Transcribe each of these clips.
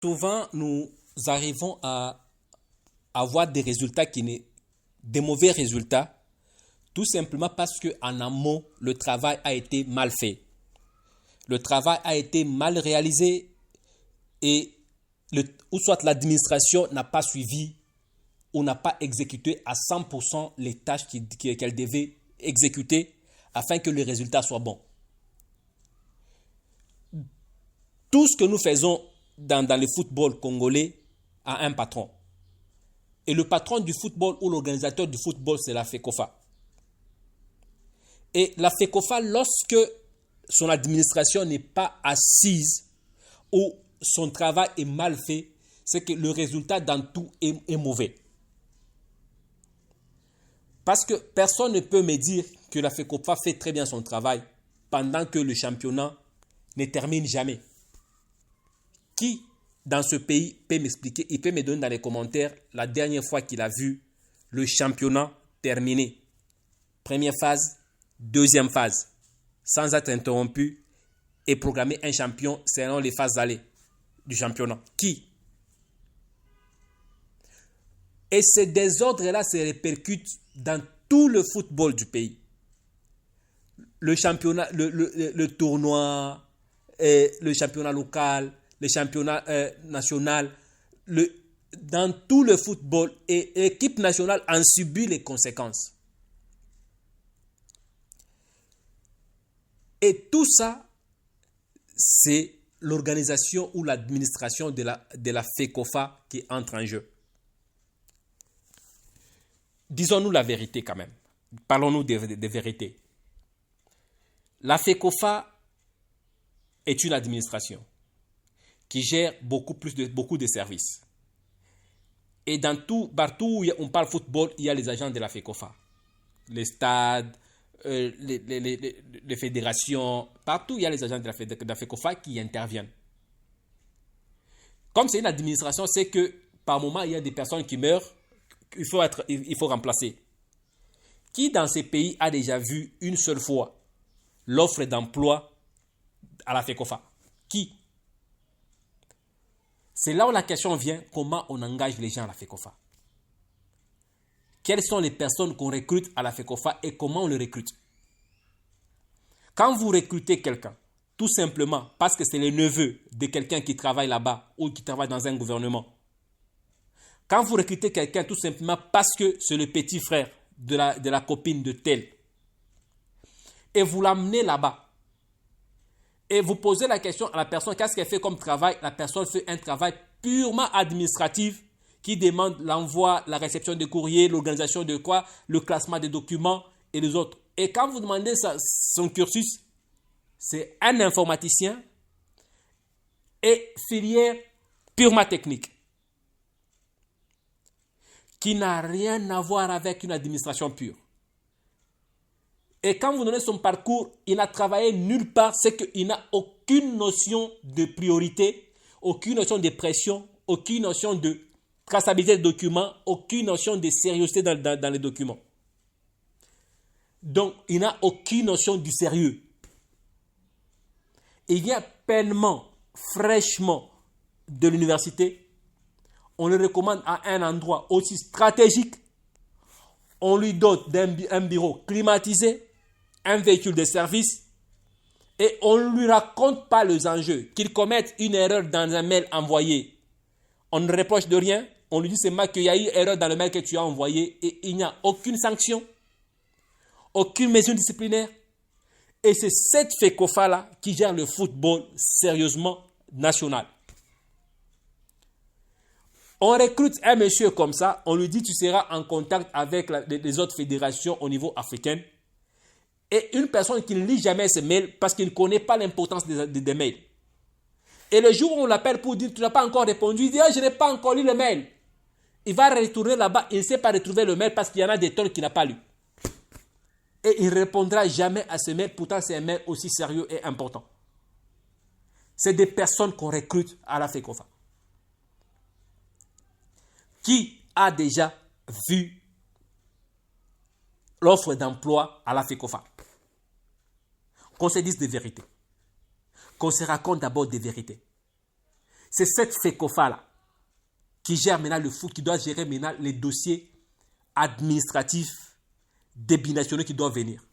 souvent, nous arrivons à avoir des résultats des mauvais résultats, tout simplement parce qu'en amont, le travail a été mal fait. Le travail a été mal réalisé et ou soit l'administration n'a pas suivi ou n'a pas exécuté à 100% les tâches qu'elle devait exécuter afin que le résultat soit bon. Tout ce que nous faisons dans le football congolais a un patron. Et le patron du football ou l'organisateur du football, c'est la FECOFA. Et la FECOFA, lorsque son administration n'est pas assise ou son travail est mal fait, c'est que le résultat dans tout est mauvais. Parce que personne ne peut me dire que la FECOFA fait très bien son travail pendant que le championnat ne termine jamais. Qui, dans ce pays, peut m'expliquer, il peut me donner dans les commentaires la dernière fois qu'il a vu le championnat terminer. Première phase, deuxième phase, sans être interrompu et programmer un champion selon les phases allées du championnat. Qui? Et ces désordres-là se répercutent dans tout le football du pays. Le championnat, le tournoi, le championnat local, le championnat national, dans tout le football, et l'équipe nationale en subit les conséquences. Et tout ça, c'est l'organisation ou l'administration de la FECOFA qui entre en jeu. Disons-nous la vérité quand même. Parlons-nous de vérité. La FECOFA est une administration qui gère beaucoup de services. Et partout où on parle football, il y a les agents de la FECOFA. Les stades, les fédérations, partout il y a les agents de la FECOFA qui interviennent. Comme c'est une administration, c'est que par moment, il y a des personnes qui meurent, il faut remplacer. Qui dans ces pays a déjà vu une seule fois l'offre d'emploi à la FECOFA? Qui? C'est là où la question vient, comment on engage les gens à la FECOFA? Quelles sont les personnes qu'on recrute à la FECOFA et comment on les recrute? Quand vous recrutez quelqu'un, tout simplement parce que c'est le neveu de quelqu'un qui travaille là-bas ou qui travaille dans un gouvernement, quand vous recrutez quelqu'un tout simplement parce que c'est le petit frère de la copine de tel, et vous l'amenez là-bas, et vous posez la question à la personne, qu'est-ce qu'elle fait comme travail? La personne fait un travail purement administratif qui demande l'envoi, la réception des courriers, l'organisation de quoi, le classement des documents et les autres. Et quand vous demandez son cursus, c'est un informaticien et filière purement technique qui n'a rien à voir avec une administration pure. Et quand vous donnez son parcours, il n'a travaillé nulle part, c'est qu'il n'a aucune notion de priorité, aucune notion de pression, aucune notion de traçabilité des documents, aucune notion de sérieuxité dans les documents. Donc, il n'a aucune notion du sérieux. Il vient pleinement, fraîchement de l'université. On le recommande à un endroit aussi stratégique. On lui dote d'un bureau climatisé, un véhicule de service, et on ne lui raconte pas les enjeux. Qu'il commette une erreur dans un mail envoyé, on ne reproche de rien. On lui dit seulement qu'il y a eu erreur dans le mail que tu as envoyé et il n'y a aucune sanction, aucune mesure disciplinaire. Et c'est cette FECOFA-là qui gère le football sérieusement national. On recrute un monsieur comme ça, on lui dit tu seras en contact avec les autres fédérations au niveau africain. Et une personne qui ne lit jamais ses mails parce qu'il ne connaît pas l'importance des mails. Et le jour où on l'appelle pour dire tu n'as pas encore répondu, il dit je n'ai pas encore lu le mail. Il va retourner là-bas, il ne sait pas retrouver le mail parce qu'il y en a des tonnes qu'il n'a pas lu. Et il ne répondra jamais à ce mail, pourtant c'est un mail aussi sérieux et important. C'est des personnes qu'on recrute à la FECOFA. Qui a déjà vu l'offre d'emploi à la FECOFA? Qu'on se dise des vérités. Qu'on se raconte d'abord des vérités. C'est cette FECOFA-là qui gère maintenant le foot, qui doit gérer maintenant les dossiers administratifs des binationaux qui doivent venir.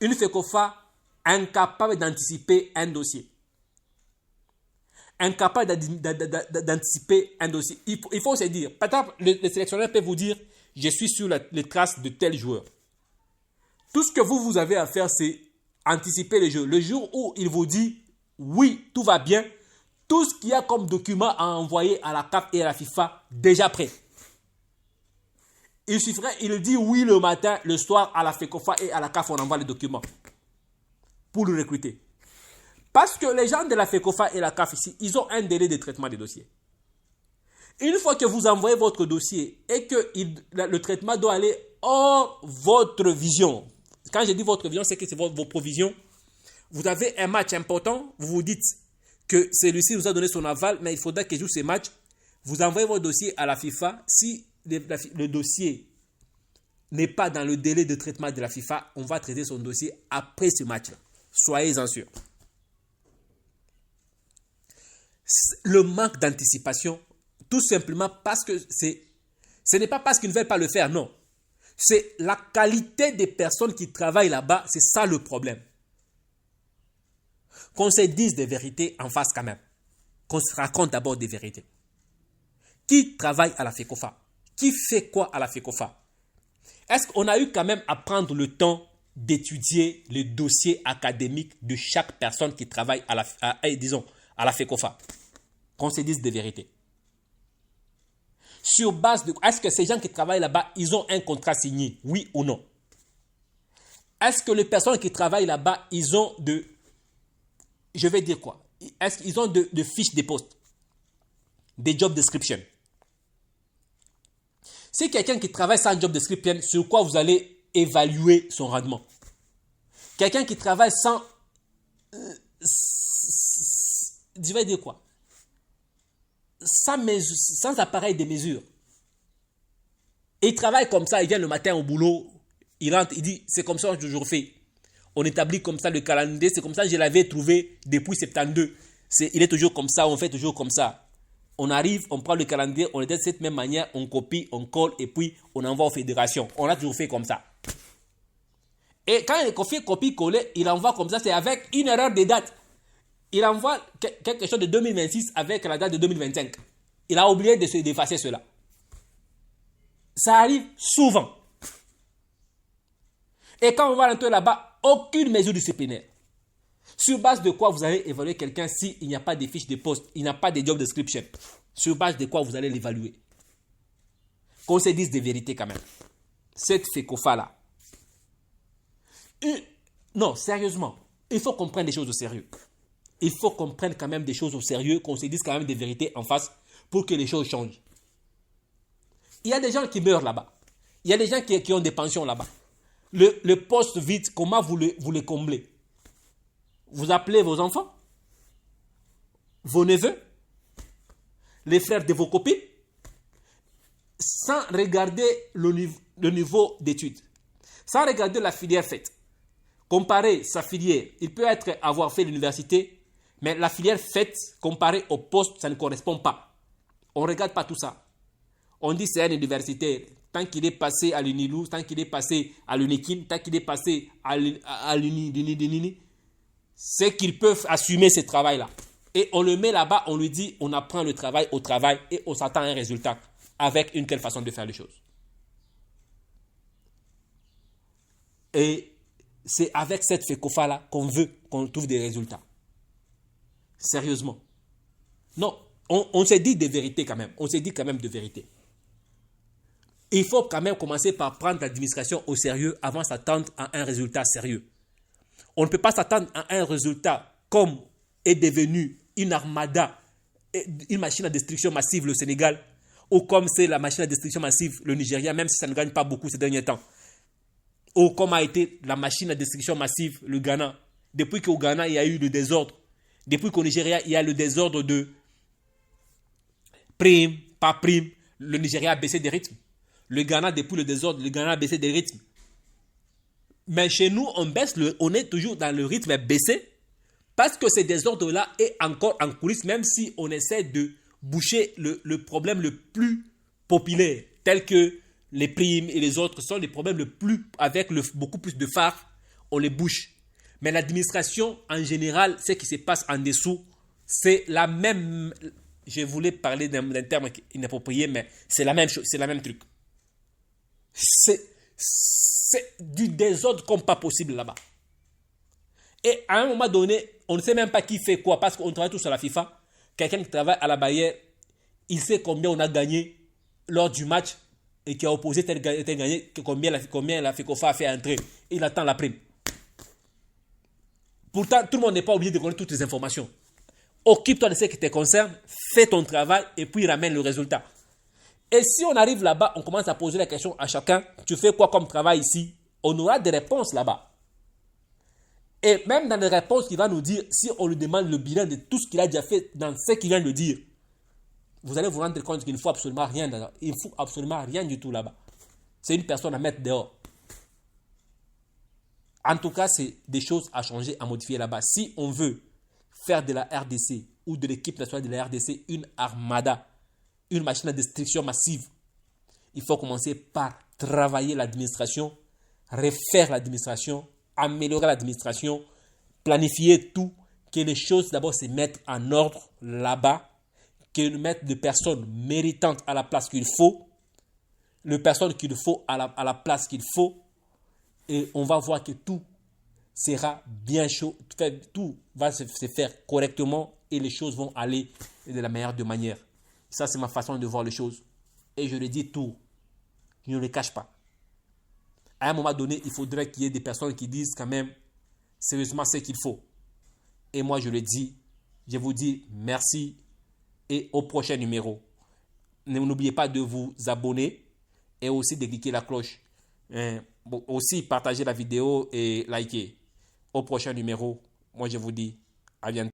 Une FECOFA incapable d'anticiper un dossier. Incapable d'anticiper un dossier. Il faut se dire, par exemple, le sélectionneur peut vous dire, je suis sur les traces de tel joueur. Tout ce que vous avez à faire, c'est anticiper le jeu. Le jour où il vous dit, oui, tout va bien, tout ce qu'il y a comme document à envoyer à la CAF et à la FIFA, déjà prêt. Il suffirait, il dit oui le matin, le soir, à la FECOFA et à la CAF, on envoie les documents pour le recruter. Parce que les gens de la FECOFA et la CAF ici, ils ont un délai de traitement des dossiers. Une fois que vous envoyez votre dossier et que le traitement doit aller hors votre vision, quand je dis votre vision, c'est que c'est vos provisions. Vous avez un match important, vous vous dites que celui-ci vous a donné son aval, mais il faudra qu'il joue ces matchs. Vous envoyez votre dossier à la FIFA. Si le dossier n'est pas dans le délai de traitement de la FIFA, on va traiter son dossier après ce match-là. Soyez-en sûrs. Le manque d'anticipation, tout simplement parce que ce n'est pas parce qu'ils ne veulent pas le faire, non. C'est la qualité des personnes qui travaillent là-bas, c'est ça le problème. Qu'on se dise des vérités en face quand même. Qu'on se raconte d'abord des vérités. Qui travaille à la FECOFA? Qui fait quoi à la FECOFA? Est-ce qu'on a eu quand même à prendre le temps d'étudier les dossiers académiques de chaque personne qui travaille à la FECOFA? Qu'on se dise des vérités. Sur base de... Est-ce que ces gens qui travaillent là-bas, ils ont un contrat signé? Oui ou non? Est-ce que les personnes qui travaillent là-bas, ils ont de... Je vais dire quoi? Est-ce qu'ils ont de fiches de poste? Des job descriptions? Si quelqu'un qui travaille sans job description, sur quoi vous allez évaluer son rendement? Quelqu'un qui travaille sans... je vais dire quoi? Sans appareil de mesure. Et il travaille comme ça, il vient le matin au boulot, il rentre, il dit, c'est comme ça que j'ai toujours fait. On établit comme ça le calendrier, c'est comme ça que je l'avais trouvé depuis 72. Il est toujours comme ça, on fait toujours comme ça. On arrive, on prend le calendrier, on le fait de cette même manière, on copie, on colle et puis on envoie aux fédérations. On a toujours fait comme ça. Et quand il copie-coller, il envoie comme ça, c'est avec une erreur de date. Il envoie quelque chose de 2026 avec la date de 2025. Il a oublié d'effacer cela. Ça arrive souvent. Et quand on va rentrer là-bas, aucune mesure disciplinaire. Sur base de quoi vous allez évaluer quelqu'un s'il n'y a pas de fiche de poste, il n'y a pas de job description? Sur base de quoi vous allez l'évaluer? Qu'on se dise des vérités quand même. Cette FECOFA-là. Non, sérieusement, il faut qu'on prenne des choses au sérieux. Il faut qu'on prenne quand même des choses au sérieux, qu'on se dise quand même des vérités en face pour que les choses changent. Il y a des gens qui meurent là-bas. Il y a des gens qui ont des pensions là-bas. Le poste vide, comment vous le comblez? Vous appelez vos enfants, vos neveux, les frères de vos copines, sans regarder le niveau d'études, sans regarder la filière faite. Comparer sa filière, il peut avoir fait l'université, mais la filière faite, comparée au poste, ça ne correspond pas. On ne regarde pas tout ça. On dit c'est un universitaire. Tant qu'il est passé à l'UNILOU, tant qu'il est passé à l'UNIKIN, tant qu'il est passé à l'UNIDININI, c'est qu'ils peuvent assumer ce travail-là. Et on le met là-bas, on lui dit, on apprend le travail au travail et on s'attend à un résultat avec une telle façon de faire les choses. Et c'est avec cette FECOFA-là qu'on veut qu'on trouve des résultats. Sérieusement. Non, on s'est dit des vérités quand même. On s'est dit quand même de vérité. Il faut quand même commencer par prendre l'administration au sérieux avant de s'attendre à un résultat sérieux. On ne peut pas s'attendre à un résultat comme est devenu une armada, une machine à destruction massive le Sénégal, ou comme c'est la machine à destruction massive le Nigeria, même si ça ne gagne pas beaucoup ces derniers temps. Ou comme a été la machine à destruction massive le Ghana. Depuis qu'au Ghana, il y a eu le désordre. Depuis qu'au Nigeria, il y a le désordre de prime, pas prime, le Nigeria a baissé des rythmes. Le Ghana, depuis le désordre, le Ghana a baissé des rythmes. Mais chez nous, on est toujours dans le rythme baissé. Parce que ces désordres-là est encore en coulisses, même si on essaie de boucher le problème le plus populaire, tel que les primes et les autres sont les problèmes avec beaucoup plus de phare, on les bouche. Mais l'administration, en général, ce qui se passe en dessous, c'est la même. Je voulais parler d'un terme inapproprié, mais c'est la même chose, c'est la même truc. C'est du désordre comme pas possible là-bas. Et à un moment donné, on ne sait même pas qui fait quoi, parce qu'on travaille tous à la FIFA. Quelqu'un qui travaille à la Bayer, il sait combien on a gagné lors du match et qui a opposé tel gagné, combien la FECOFA a fait entrer. Il attend la prime. Pourtant, tout le monde n'est pas obligé de connaître toutes les informations. Occupe-toi de ce qui te concerne, fais ton travail et puis ramène le résultat. Et si on arrive là-bas, on commence à poser la question à chacun, tu fais quoi comme travail ici? On aura des réponses là-bas. Et même dans les réponses qu'il va nous dire, si on lui demande le bilan de tout ce qu'il a déjà fait dans ce qu'il vient de dire, vous allez vous rendre compte qu'il ne faut absolument rien. Il ne faut absolument rien du tout là-bas. C'est une personne à mettre dehors. En tout cas, c'est des choses à changer, à modifier là-bas. Si on veut faire de la RDC ou de l'équipe nationale de la RDC une armada, une machine à destruction massive, il faut commencer par travailler l'administration, refaire l'administration, améliorer l'administration, planifier tout, que les choses d'abord se mettent en ordre là-bas, que mettre des personnes méritantes à la place qu'il faut, les personnes qu'il faut à la place qu'il faut, et on va voir que tout sera bien chaud, tout va se faire correctement et les choses vont aller de la meilleure de manière. Ça, c'est ma façon de voir les choses. Et je le dis tout, je ne le cache pas. À un moment donné, il faudrait qu'il y ait des personnes qui disent quand même sérieusement ce qu'il faut. Et moi, je le dis, je vous dis merci et au prochain numéro. N'oubliez pas de vous abonner et aussi de cliquer la cloche. Aussi, partagez la vidéo et likez. Au prochain numéro, moi je vous dis à bientôt.